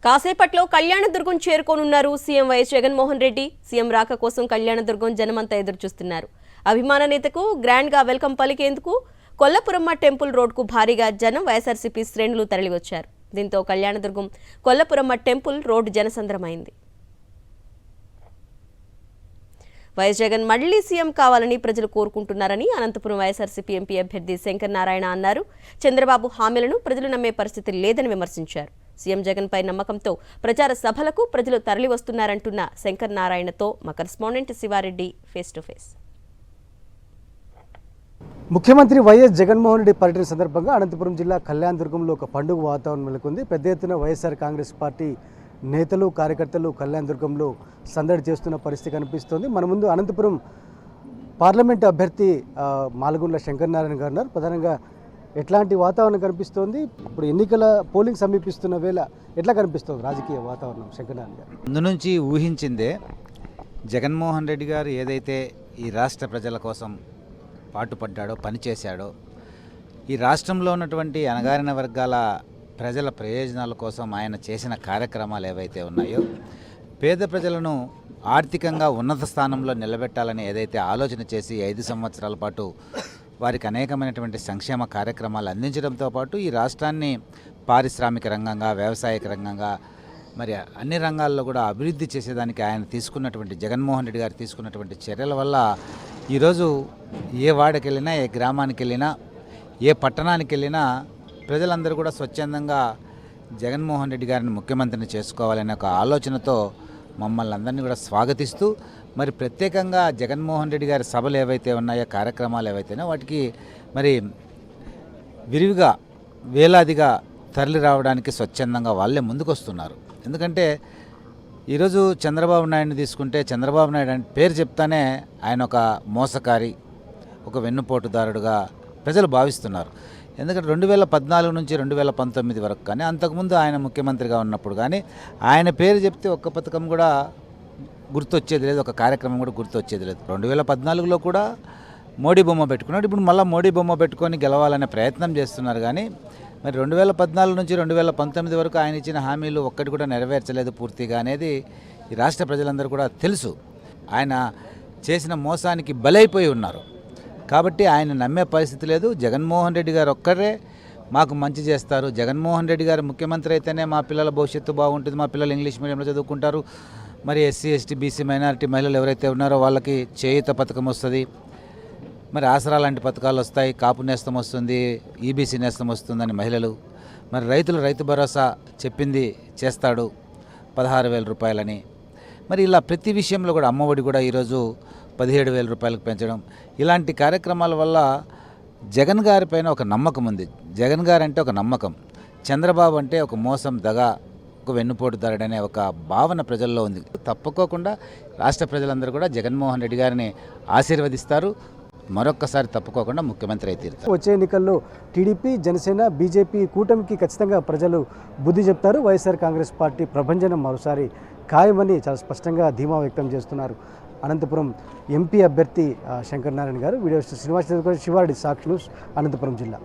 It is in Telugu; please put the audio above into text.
కాసేపట్లో కళ్యాణదుర్గం చేరుకోనున్నారు CM YS Jaganmohan Reddy. CM రాక కోసం కళ్యాణదుర్గం జనమంతా ఎదురుచూస్తున్నారు. అభిమాన నేతకు గ్రాండ్ గా వెల్కమ్ పలికేందుకు కొల్లపురమ్మ టెంపుల్ రోడ్కు భారీగా జనం వైఎస్ఆర్సీపీ శ్రేణులు తరలివచ్చారు. దీంతో కళ్యాణదుర్గం కొల్లపురమ్మ టెంపుల్ రోడ్డు జనసంద్రమైంది. వైఎస్ జగన్ మళ్లీ సీఎం కావాలని ప్రజలు కోరుకుంటున్నారని అనంతపురం వైఎస్ఆర్సీపీ ఎంపీ అభ్యర్థి శంకర్ నారాయణ అన్నారు. చంద్రబాబు హామీలను ప్రజలు నమ్మే పరిస్థితి లేదని విమర్శించారు. సీఎం జగన్ పై నమ్మకంతో ప్రచార సభలకు ప్రజలు తరలివస్తున్నారంటున్న శంకర్ నారాయణతో మా correspondent Siva Reddy face to face. ముఖ్యమంత్రి వైఎస్ జగన్మోహన్ రెడ్డి పర్యటన సందర్భంగా అనంతపురం జిల్లా కళ్యాణదుర్గంలో ఒక పండుగ వాతావరణం నెలకొంది. పెద్ద ఎత్తున వైఎస్ఆర్ కాంగ్రెస్ పార్టీ నేతలు కార్యకర్తలు కళ్యాణదుర్గంలో సందడి చేస్తున్న పరిస్థితి కనిపిస్తోంది. మన ముందు అనంతపురం పార్లమెంట్ అభ్యర్థి మాలగుండ్ల శంకర్ నారాయణ గారు ఉన్నారు. ప్రధానంగా ఎట్లాంటి వాతావరణం కనిపిస్తోంది, ఇప్పుడు ఎన్నికల పోలింగ్ సమీపిస్తున్న వేళ ఎట్లా కనిపిస్తుంది రాజకీయ వాతావరణం? శంకర్ నారాయణ గారు ముందు నుంచి ఊహించిందే జగన్మోహన్ రెడ్డి గారు ఏదైతే ఈ రాష్ట్ర ప్రజల కోసం పాటుపడ్డాడో పనిచేశాడో, ఈ రాష్ట్రంలో ఉన్నటువంటి అణగారిన వర్గాల ప్రజల ప్రయోజనాల కోసం ఆయన చేసిన కార్యక్రమాలు ఏవైతే ఉన్నాయో, పేద ప్రజలను ఆర్థికంగా ఉన్నత స్థానంలో నిలబెట్టాలని ఏదైతే ఆలోచన చేసి 5 సంవత్సరాల పాటు వారికి అనేకమైనటువంటి సంక్షేమ కార్యక్రమాలు అందించడంతో పాటు ఈ రాష్ట్రాన్ని పారిశ్రామిక రంగంగా, వ్యవసాయక రంగంగా, మరి అన్ని రంగాల్లో కూడా అభివృద్ధి చేసేదానికి ఆయన తీసుకున్నటువంటి జగన్మోహన్ రెడ్డి గారు తీసుకున్నటువంటి చర్యల వల్ల ఈరోజు ఏ వాడకి వెళ్ళినా, ఏ గ్రామానికి వెళ్ళినా, ఏ పట్టణానికి వెళ్ళినా ప్రజలందరూ కూడా స్వచ్ఛందంగా జగన్మోహన్ రెడ్డి గారిని ముఖ్యమంత్రిని చేసుకోవాలనే ఒక ఆలోచనతో మమ్మల్ని అందరినీ కూడా స్వాగతిస్తూ, మరి ప్రత్యేకంగా జగన్మోహన్ రెడ్డి గారి సభలు ఏవైతే ఉన్నాయో, కార్యక్రమాలు ఏవైతేనో వాటికి మరి విరివిగా వేలాదిగా తరలి రావడానికి స్వచ్ఛందంగా వాళ్ళే ముందుకు వస్తున్నారు. ఎందుకంటే ఈరోజు చంద్రబాబు నాయుడిని తీసుకుంటే, చంద్రబాబు నాయుడు అంటే పేరు చెప్తానే ఆయన ఒక మోసకారి, ఒక వెన్నుపోటుదారుడుగా ప్రజలు భావిస్తున్నారు. ఎందుకంటే 2014 నుంచి 2019 వరకు కానీ, అంతకుముందు ఆయన ముఖ్యమంత్రిగా ఉన్నప్పుడు కానీ ఆయన పేరు చెప్తే ఒక్క పథకం కూడా గుర్తొచ్చేది లేదు, ఒక కార్యక్రమం కూడా గుర్తొచ్చేది లేదు. 2014లో కూడా మోడీ బొమ్మ పెట్టుకున్నాడు. ఇప్పుడు మళ్ళీ మోడీ బొమ్మ పెట్టుకొని గెలవాలనే ప్రయత్నం చేస్తున్నారు. కానీ మరి 2014 నుంచి 2019 వరకు ఆయన ఇచ్చిన హామీలు ఒక్కటి కూడా నెరవేర్చలేదు పూర్తిగా అనేది ఈ రాష్ట్ర ప్రజలందరూ కూడా తెలుసు. ఆయన చేసిన మోసానికి బలైపోయి ఉన్నారు. కాబట్టి ఆయన నమ్మే పరిస్థితి లేదు. జగన్మోహన్ రెడ్డి గారు ఒక్కరే మాకు మంచి చేస్తారు, జగన్మోహన్ రెడ్డి గారు ముఖ్యమంత్రి అయితేనే మా పిల్లల భవిష్యత్తు బాగుంటుంది, మా పిల్లలు ఇంగ్లీష్ మీడియంలో చదువుకుంటారు, మరి ఎస్సీ ఎస్టీ బీసీ మైనారిటీ మహిళలు ఎవరైతే ఉన్నారో వాళ్ళకి చేయూత పథకం వస్తుంది, మరి ఆసరా లాంటి పథకాలు వస్తాయి, కాపు నేస్తం వస్తుంది, ఈబీసీ నేస్తం వస్తుందని మహిళలు, మరి రైతు భరోసా చెప్పింది చేస్తాడు 16,000 రూపాయలని, మరి ఇలా ప్రతి విషయంలో కూడా అమ్మఒడి కూడా ఈరోజు 17,000 రూపాయలకు పెంచడం, ఇలాంటి కార్యక్రమాల వల్ల జగన్ గారి పైన ఒక నమ్మకం ఉంది. జగన్ గారు అంటే ఒక నమ్మకం, చంద్రబాబు అంటే ఒక మోసం, దగా, ఒక వెన్నుపోటుదారుడనే ఒక భావన ప్రజల్లో ఉంది. తప్పుకోకుండా రాష్ట్ర ప్రజలందరూ కూడా జగన్మోహన్ రెడ్డి గారిని ఆశీర్వదిస్తారు. మరొక్కసారి తప్పుకోకుండా ముఖ్యమంత్రి అయితే తీరుతారు. వచ్చే ఎన్నికల్లో టీడీపీ, జనసేన, బీజేపీ కూటమికి ఖచ్చితంగా ప్రజలు బుద్ధి చెప్తారు. వైఎస్ఆర్ కాంగ్రెస్ పార్టీ ప్రభంజనం మరోసారి ఖాయమని చాలా స్పష్టంగా ధీమా వ్యక్తం చేస్తున్నారు అనంతపురం ఎంపీ అభ్యర్థి శంకర్ నారాయణ గారు. వీడియో శ్రీనివాస్, శివారెడ్డి, సాక్షి న్యూస్, అనంతపురం జిల్లా.